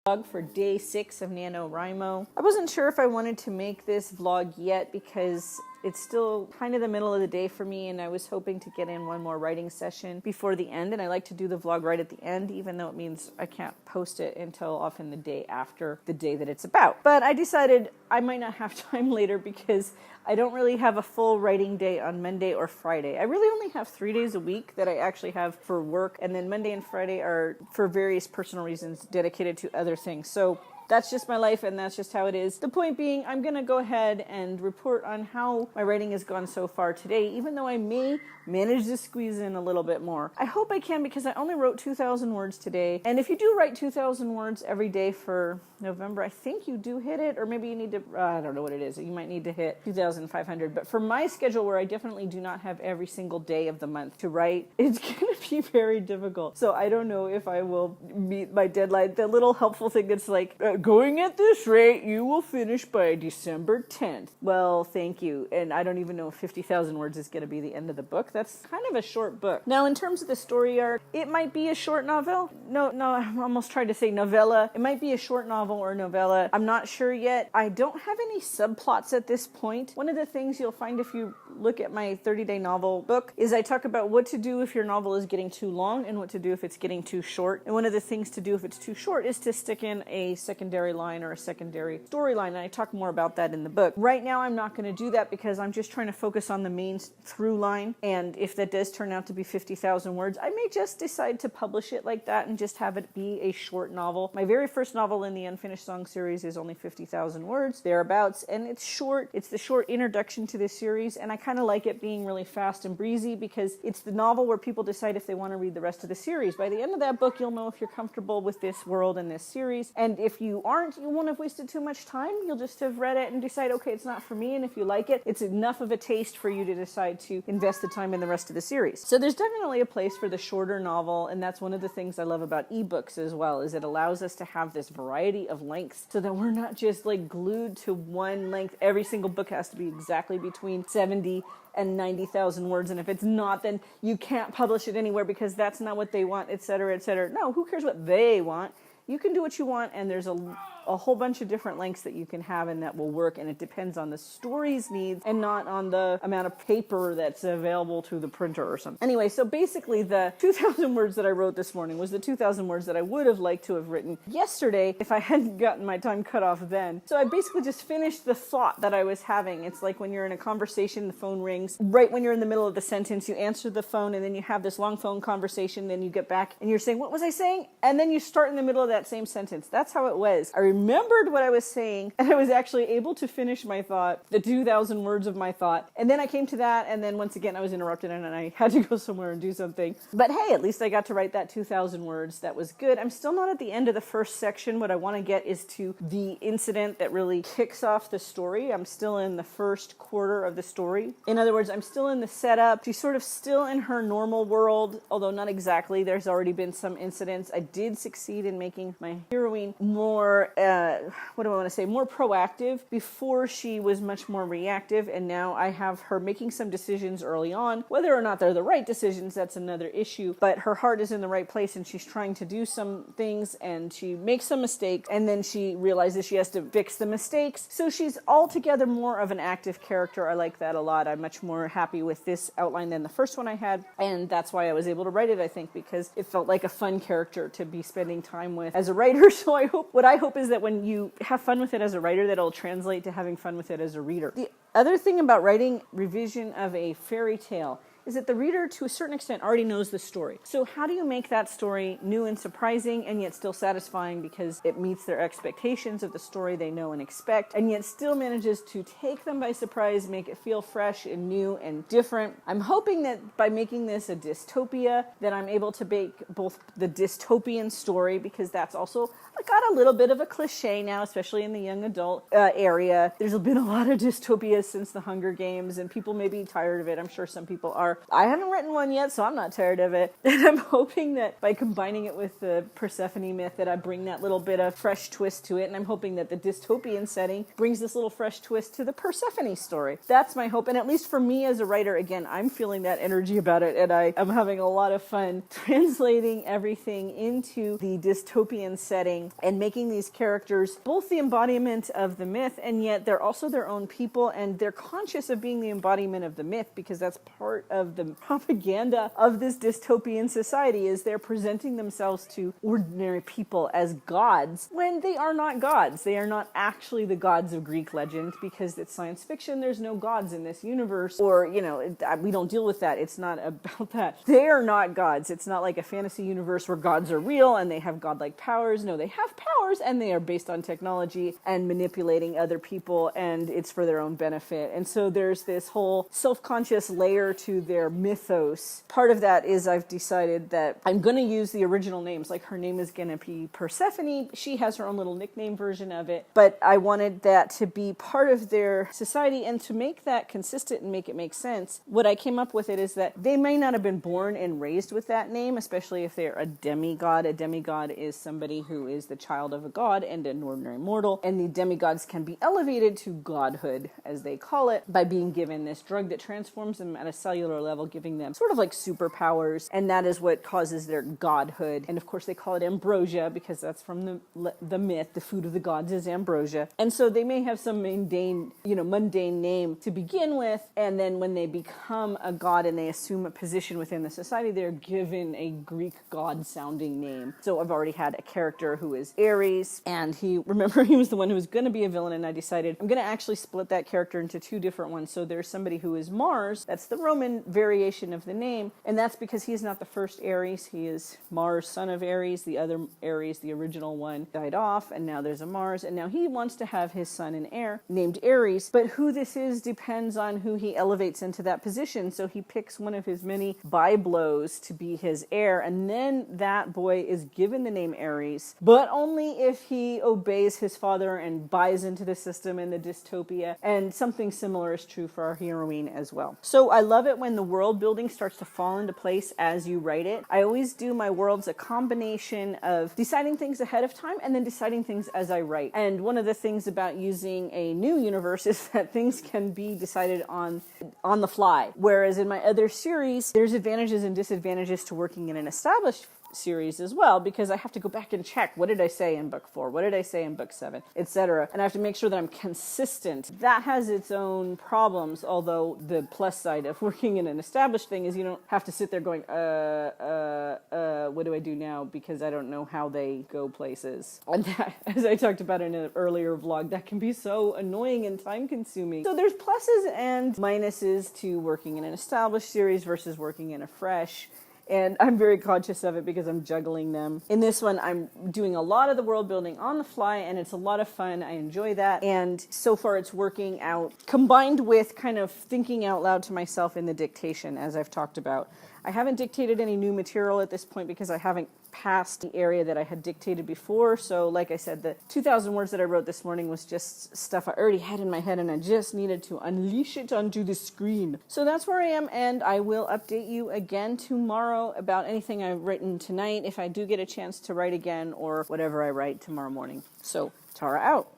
vlog for day 6 of Nanowrimo. I wasn't sure if I wanted to make this vlog yet because it's still kind of the middle of the day for me, and I was hoping to get in one more writing session before the end, and I like to do the vlog right at the end, even though it means I can't post it until often the day after the day that it's about. But I decided I might not have time later because I don't really have a full writing day on Monday or Friday. I really only have 3 days a week that I actually have for work, and then Monday and Friday are, for various personal reasons, dedicated to other things. So that's just my life, and that's just how it is. The point being, I'm going to go ahead and report on how my writing has gone so far today, even though I may manage to squeeze in a little bit more. I hope I can, because I only wrote 2,000 words today. And if you do write 2,000 words every day for November, I think you do hit it, or maybe you need to, I don't know what it is. You might need to hit 2,500. But for my schedule, where I definitely do not have every single day of the month to write, it's going to be very difficult. So I don't know if I will meet my deadline. The little helpful thing that's like, going at this rate, you will finish by December 10th. Well, thank you. And I don't even know if 50,000 words is going to be the end of the book. That's kind of a short book. Now, in terms of the story arc, it might be a short novel. No, I almost tried to say novella. It might be a short novel or novella. I'm not sure yet. I don't have any subplots at this point. One of the things you'll find if you look at my 30-day novel book is I talk about what to do if your novel is getting too long and what to do if it's getting too short. And one of the things to do if it's too short is to stick in a secondary line or a secondary storyline, and I talk more about that in the book. Right now I'm not going to do that because I'm just trying to focus on the main through line, and if that does turn out to be 50,000 words, I may just decide to publish it like that and just have it be a short novel. My very first novel in the Unfinished Song series is only 50,000 words, thereabouts, and it's short. It's the short introduction to this series, and I kind of like it being really fast and breezy because it's the novel where people decide if they want to read the rest of the series. By the end of that book, you'll know if you're comfortable with this world and this series, and if you aren't, you won't have wasted too much time. You'll just have read it and decide, okay, it's not for me, and if you like it, it's enough of a taste for you to decide to invest the time in the rest of the series. So there's definitely a place for the shorter novel, and that's one of the things I love about ebooks as well, is it allows us to have this variety of lengths so that we're not just like glued to one length. Every single book has to be exactly between 70 and 90,000 words, and if it's not, then you can't publish it anywhere because that's not what they want, etc., etc. No, who cares what they want? You can do what you want, and there's a whole bunch of different lengths that you can have and that will work, and it depends on the story's needs and not on the amount of paper that's available to the printer or something. Anyway, so basically the 2,000 words that I wrote this morning was the 2,000 words that I would have liked to have written yesterday if I hadn't gotten my time cut off then. So I basically just finished the thought that I was having. It's like when you're in a conversation, the phone rings. Right when you're in the middle of the sentence, you answer the phone, and then you have this long phone conversation, then you get back and you're saying, what was I saying? And then you start in the middle of that same sentence. That's how it was. I remembered what I was saying, and I was actually able to finish my thought, the 2,000 words of my thought. And then I came to that, and then once again I was interrupted and I had to go somewhere and do something. But hey, at least I got to write that 2,000 words. That was good. I'm still not at the end of the first section. What I want to get is to the incident that really kicks off the story. I'm still in the first quarter of the story. In other words, I'm still in the setup. She's sort of still in her normal world, although not exactly. There's already been some incidents. I did succeed in making my heroine more, more proactive. Before she was much more reactive, and now I have her making some decisions early on. Whether or not they're the right decisions, that's another issue, but her heart is in the right place, and she's trying to do some things, and she makes some mistakes, and then she realizes she has to fix the mistakes. So she's altogether more of an active character. I like that a lot. I'm much more happy with this outline than the first one I had, and that's why I was able to write it, I think, because it felt like a fun character to be spending time with as a writer. So what I hope is that when you have fun with it as a writer, that'll translate to having fun with it as a reader. The other thing about writing revision of a fairy tale is that the reader, to a certain extent, already knows the story. So how do you make that story new and surprising and yet still satisfying because it meets their expectations of the story they know and expect, and yet still manages to take them by surprise, make it feel fresh and new and different? I'm hoping that by making this a dystopia, that I'm able to make both the dystopian story, because that's also got a little bit of a cliche now, especially in the young adult area. There's been a lot of dystopias since the Hunger Games, and people may be tired of it. I'm sure some people are. where I haven't written one yet, so I'm not tired of it. And I'm hoping that by combining it with the Persephone myth that I bring that little bit of fresh twist to it, and I'm hoping that the dystopian setting brings this little fresh twist to the Persephone story. That's my hope, and at least for me as a writer, again, I'm feeling that energy about it, and I am having a lot of fun translating everything into the dystopian setting and making these characters both the embodiment of the myth, and yet they're also their own people, and they're conscious of being the embodiment of the myth, because that's part of the propaganda of this dystopian society, is they're presenting themselves to ordinary people as gods when they are not gods. They are not actually the gods of Greek legend, because it's science fiction. There's no gods in this universe, or, we don't deal with that. It's not about that. They are not gods. It's not like a fantasy universe where gods are real and they have godlike powers. No, they have powers and they are based on technology and manipulating other people, and it's for their own benefit. And so there's this whole self-conscious layer to their mythos. Part of that is I've decided that I'm going to use the original names. Like, her name is going to be Persephone. She has her own little nickname version of it, but I wanted that to be part of their society, and to make that consistent and make it make sense, what I came up with it is that they may not have been born and raised with that name, especially if they're a demigod. A demigod is somebody who is the child of a god and an ordinary mortal, and the demigods can be elevated to godhood, as they call it, by being given this drug that transforms them at a cellular level, giving them sort of like superpowers, and that is what causes their godhood. And of course they call it ambrosia, because that's from the myth. The food of the gods is ambrosia. And so they may have some mundane name to begin with, and then when they become a god and they assume a position within the society, they're given a Greek god-sounding name. So I've already had a character who is Ares, and he was the one who was going to be a villain, and I decided I'm going to actually split that character into two different ones. So there's somebody who is Mars, that's the Roman variation of the name, and that's because he's not the first Ares. He is Mars, son of Ares. The other Ares, the original one, died off, and now there's a Mars, and now he wants to have his son and heir named Ares, but who this is depends on who he elevates into that position. So he picks one of his many byblos to be his heir, and then that boy is given the name Ares, but only if he obeys his father and buys into the system and the dystopia. And something similar is true for our heroine as well. So I love it when the world building starts to fall into place as you write it. I always do my worlds a combination of deciding things ahead of time and then deciding things as I write. And one of the things about using a new universe is that things can be decided on the fly. Whereas in my other series, there's advantages and disadvantages to working in an established series as well, because I have to go back and check, what did I say in book 4? What did I say in book 7? Etc. And I have to make sure that I'm consistent. That has its own problems, although the plus side of working in an established thing is you don't have to sit there going, what do I do now? Because I don't know how they go places. And that, as I talked about in an earlier vlog, that can be so annoying and time consuming. So there's pluses and minuses to working in an established series versus working in a fresh. And I'm very conscious of it because I'm juggling them. In this one, I'm doing a lot of the world building on the fly, and it's a lot of fun. I enjoy that. And so far it's working out, combined with kind of thinking out loud to myself in the dictation, as I've talked about. I haven't dictated any new material at this point because I haven't passed the area that I had dictated before. So like I said, the 2,000 words that I wrote this morning was just stuff I already had in my head, and I just needed to unleash it onto the screen. So that's where I am, and I will update you again tomorrow about anything I've written tonight, if I do get a chance to write again, or whatever I write tomorrow morning. So, Tara out.